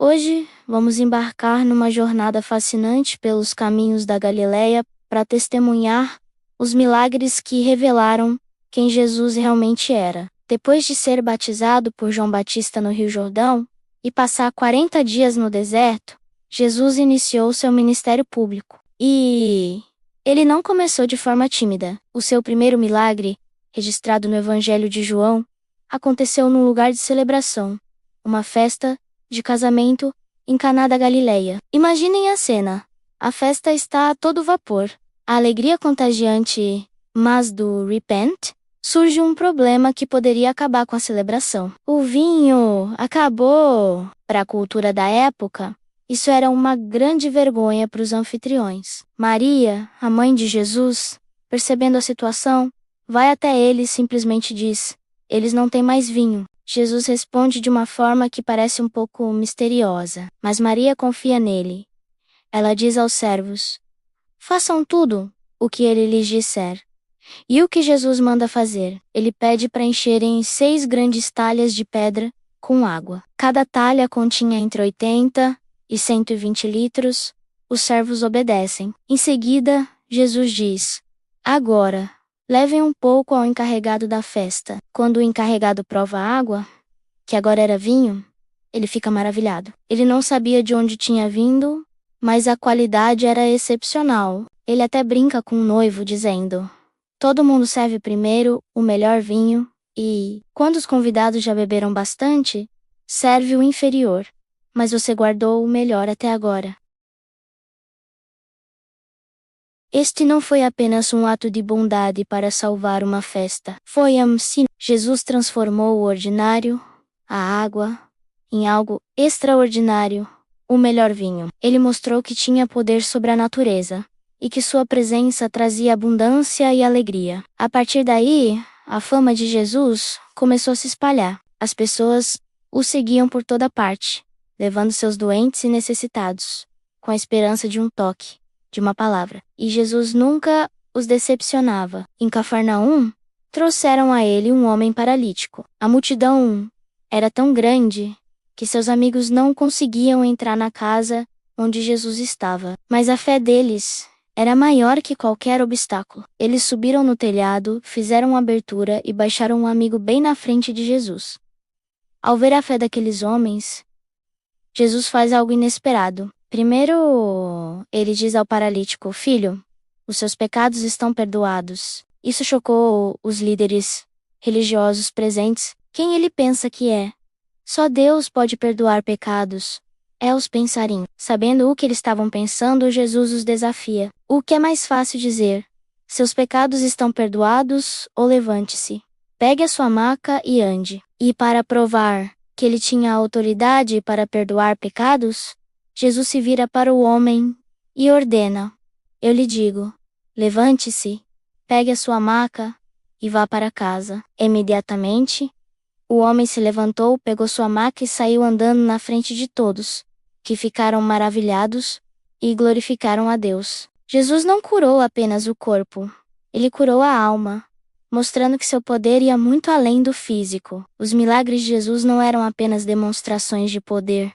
Hoje, vamos embarcar numa jornada fascinante pelos caminhos da Galileia para testemunhar os milagres que revelaram quem Jesus realmente era. Depois de ser batizado por João Batista no Rio Jordão e passar 40 dias no deserto, Jesus iniciou seu ministério público. E ele não começou de forma tímida. O seu primeiro milagre, registrado no Evangelho de João, aconteceu num lugar de celebração, uma festa de casamento em Caná da Galileia. Imaginem a cena. A festa está a todo vapor. A alegria contagiante, mas do repente, surge um problema que poderia acabar com a celebração. O vinho acabou! Para a cultura da época, isso era uma grande vergonha para os anfitriões. Maria, a mãe de Jesus, percebendo a situação, vai até ele e simplesmente diz: "Eles não têm mais vinho." Jesus responde de uma forma que parece um pouco misteriosa, mas Maria confia nele. Ela diz aos servos: "Façam tudo o que ele lhes disser." E o que Jesus manda fazer? Ele pede para encherem 6 grandes talhas de pedra com água. Cada talha continha entre 80 e 120 litros. Os servos obedecem. Em seguida, Jesus diz: "Agora, levem um pouco ao encarregado da festa." Quando o encarregado prova a água, que agora era vinho, ele fica maravilhado. Ele não sabia de onde tinha vindo, mas a qualidade era excepcional. Ele até brinca com o noivo, dizendo: "Todo mundo serve primeiro o melhor vinho e, quando os convidados já beberam bastante, serve o inferior. Mas você guardou o melhor até agora." Este não foi apenas um ato de bondade para salvar uma festa. Foi Jesus transformou o ordinário, a água, em algo extraordinário, o melhor vinho. Ele mostrou que tinha poder sobre a natureza e que sua presença trazia abundância e alegria. A partir daí, a fama de Jesus começou a se espalhar. As pessoas o seguiam por toda parte, levando seus doentes e necessitados, com a esperança de um toque, de uma palavra. E Jesus nunca os decepcionava. Em Cafarnaum, trouxeram a ele um homem paralítico. A multidão era tão grande que seus amigos não conseguiam entrar na casa onde Jesus estava. Mas a fé deles era maior que qualquer obstáculo. Eles subiram no telhado, fizeram uma abertura e baixaram um amigo bem na frente de Jesus. Ao ver a fé daqueles homens, Jesus faz algo inesperado. Primeiro, ele diz ao paralítico: "Filho, os seus pecados estão perdoados." Isso chocou os líderes religiosos presentes. Quem ele pensa que é? Só Deus pode perdoar pecados. Os pensariam. Sabendo o que eles estavam pensando, Jesus os desafia. O que é mais fácil dizer? Seus pecados estão perdoados, ou levante-se, pegue a sua maca e ande. E para provar que ele tinha autoridade para perdoar pecados, Jesus se vira para o homem e ordena: "Eu lhe digo, levante-se, pegue a sua maca e vá para casa." Imediatamente, o homem se levantou, pegou sua maca e saiu andando na frente de todos, que ficaram maravilhados e glorificaram a Deus. Jesus não curou apenas o corpo, ele curou a alma, mostrando que seu poder ia muito além do físico. Os milagres de Jesus não eram apenas demonstrações de poder,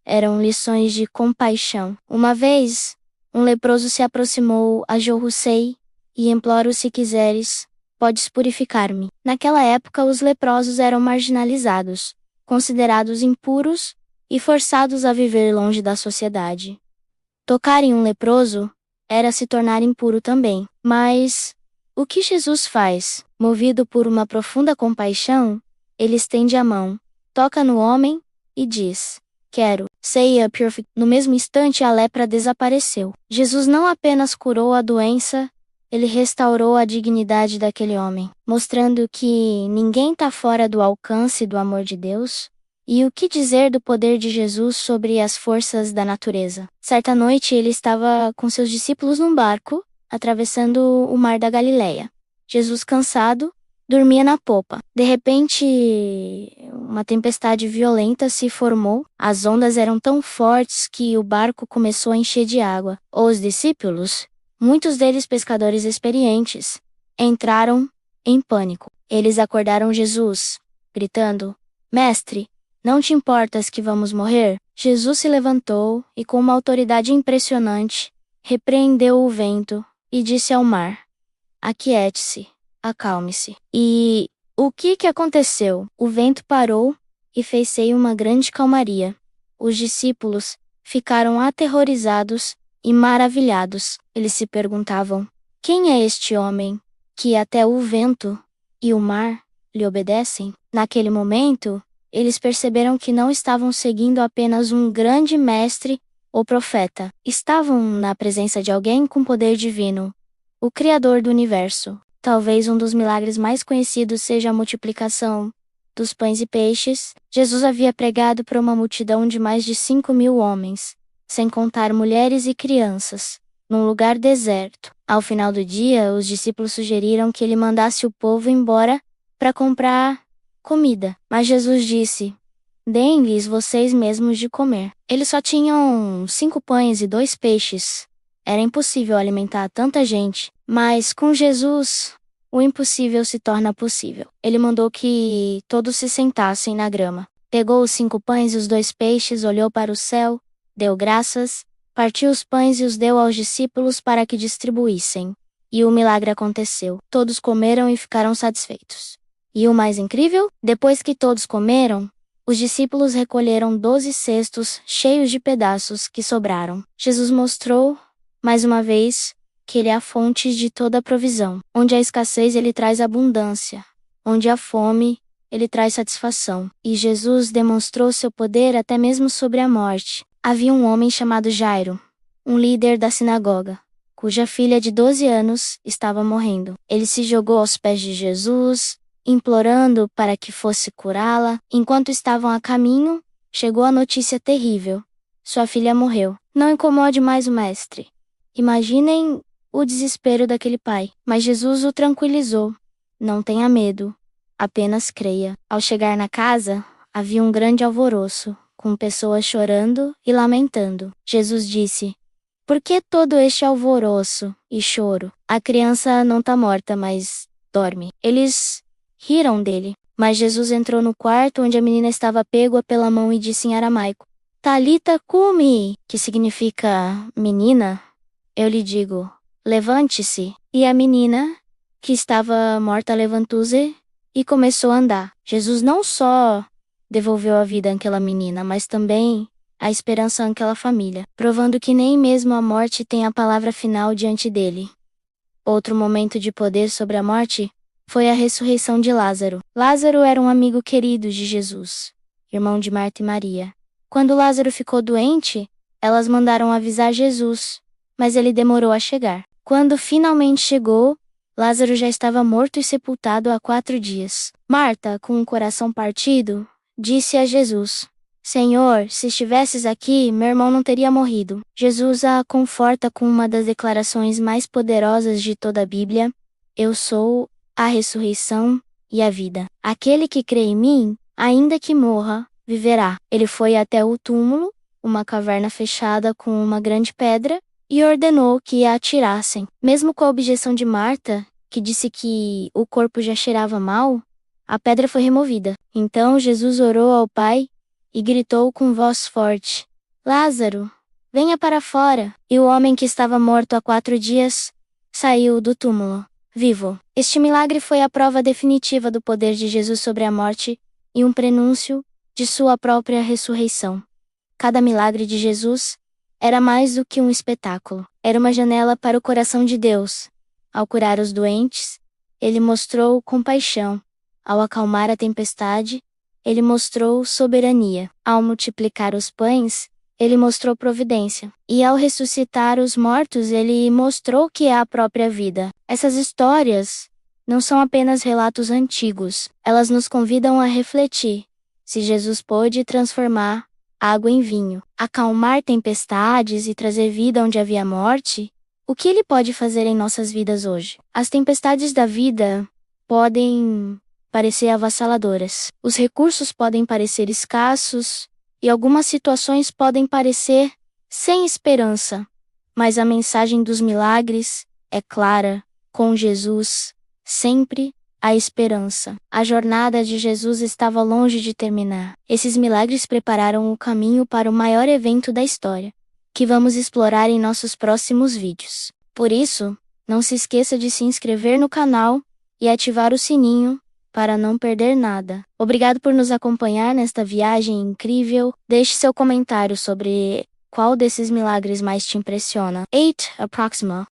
eram lições de compaixão. Uma vez, um leproso se aproximou a Josué e implorou: "Se quiseres, podes purificar-me." Naquela época, os leprosos eram marginalizados, considerados impuros e forçados a viver longe da sociedade. Tocar em um leproso era se tornar impuro também. Mas o que Jesus faz? Movido por uma profunda compaixão, ele estende a mão, toca no homem e diz: "Quero, seja purificado." No mesmo instante, a lepra desapareceu. Jesus não apenas curou a doença, ele restaurou a dignidade daquele homem, mostrando que ninguém está fora do alcance do amor de Deus. E o que dizer do poder de Jesus sobre as forças da natureza? Certa noite, ele estava com seus discípulos num barco, atravessando o mar da Galileia. Jesus, cansado, dormia na popa. De repente, uma tempestade violenta se formou. As ondas eram tão fortes que o barco começou a encher de água. Os discípulos, muitos deles pescadores experientes, entraram em pânico. Eles acordaram Jesus, gritando: "Mestre, não te importas que vamos morrer?" Jesus se levantou e, com uma autoridade impressionante, repreendeu o vento e disse ao mar: Aquiete-se, acalme-se. E o que aconteceu? O vento parou e fez-se uma grande calmaria. Os discípulos ficaram aterrorizados e maravilhados. Eles se perguntavam: quem é este homem que até o vento e o mar lhe obedecem? Naquele momento, eles perceberam que não estavam seguindo apenas um grande mestre ou profeta. Estavam na presença de alguém com poder divino, o Criador do universo. Talvez um dos milagres mais conhecidos seja a multiplicação dos pães e peixes. Jesus havia pregado para uma multidão de mais de 5.000 homens, sem contar mulheres e crianças, num lugar deserto. Ao final do dia, os discípulos sugeriram que ele mandasse o povo embora para comprar comida. Mas Jesus disse: deem-lhes vocês mesmos de comer. Eles só tinham 5 pães e 2 peixes. Era impossível alimentar tanta gente. Mas com Jesus, o impossível se torna possível. Ele mandou que todos se sentassem na grama. Pegou os 5 pães e os 2 peixes, olhou para o céu, deu graças, partiu os pães e os deu aos discípulos para que distribuíssem. E o milagre aconteceu. Todos comeram e ficaram satisfeitos. E o mais incrível? Depois que todos comeram, os discípulos recolheram 12 cestos cheios de pedaços que sobraram. Jesus mostrou, mais uma vez, que ele é a fonte de toda a provisão. Onde há escassez, ele traz abundância. Onde há fome, ele traz satisfação. E Jesus demonstrou seu poder até mesmo sobre a morte. Havia um homem chamado Jairo, um líder da sinagoga, cuja filha de 12 anos estava morrendo. Ele se jogou aos pés de Jesus, implorando para que fosse curá-la. Enquanto estavam a caminho, chegou a notícia terrível: sua filha morreu. Não incomode mais o mestre. Imaginem o desespero daquele pai. Mas Jesus o tranquilizou: não tenha medo, apenas creia. Ao chegar na casa, havia um grande alvoroço, com pessoas chorando e lamentando. Jesus disse: por que todo este alvoroço e choro? A criança não está morta, mas dorme. Eles riram dele. Mas Jesus entrou no quarto onde a menina estava pega pela mão e disse em aramaico: Talita cumi, que significa menina, eu lhe digo, levante-se. E a menina, que estava morta, levantou-se e começou a andar. Jesus não só devolveu a vida àquela menina, mas também a esperança àquela família, provando que nem mesmo a morte tem a palavra final diante dele. Outro momento de poder sobre a morte foi a ressurreição de Lázaro. Lázaro era um amigo querido de Jesus, irmão de Marta e Maria. Quando Lázaro ficou doente, elas mandaram avisar Jesus, mas ele demorou a chegar. Quando finalmente chegou, Lázaro já estava morto e sepultado há 4 dias. Marta, com o coração partido, disse a Jesus: Senhor, se estivesses aqui, meu irmão não teria morrido. Jesus a conforta com uma das declarações mais poderosas de toda a Bíblia: eu sou a ressurreição e a vida. Aquele que crê em mim, ainda que morra, viverá. Ele foi até o túmulo, uma caverna fechada com uma grande pedra, e ordenou que a atirassem. Mesmo com a objeção de Marta, que disse que o corpo já cheirava mal, a pedra foi removida. Então Jesus orou ao Pai e gritou com voz forte: Lázaro, venha para fora. E o homem que estava morto há 4 dias saiu do túmulo, vivo. Este milagre foi a prova definitiva do poder de Jesus sobre a morte e um prenúncio de sua própria ressurreição. Cada milagre de Jesus era mais do que um espetáculo. Era uma janela para o coração de Deus. Ao curar os doentes, ele mostrou compaixão. Ao acalmar a tempestade, ele mostrou soberania. Ao multiplicar os pães, ele mostrou providência. E ao ressuscitar os mortos, ele mostrou que é a própria vida. Essas histórias não são apenas relatos antigos. Elas nos convidam a refletir. Se Jesus pôde transformar água em vinho, acalmar tempestades e trazer vida onde havia morte, o que ele pode fazer em nossas vidas hoje? As tempestades da vida podem parecer avassaladoras. Os recursos podem parecer escassos e algumas situações podem parecer sem esperança. Mas a mensagem dos milagres é clara: com Jesus, sempre a esperança. A jornada de Jesus estava longe de terminar. Esses milagres prepararam o caminho para o maior evento da história, que vamos explorar em nossos próximos vídeos. Por isso, não se esqueça de se inscrever no canal e ativar o sininho para não perder nada. Obrigado por nos acompanhar nesta viagem incrível. Deixe seu comentário sobre qual desses milagres mais te impressiona. 8. A Proxima.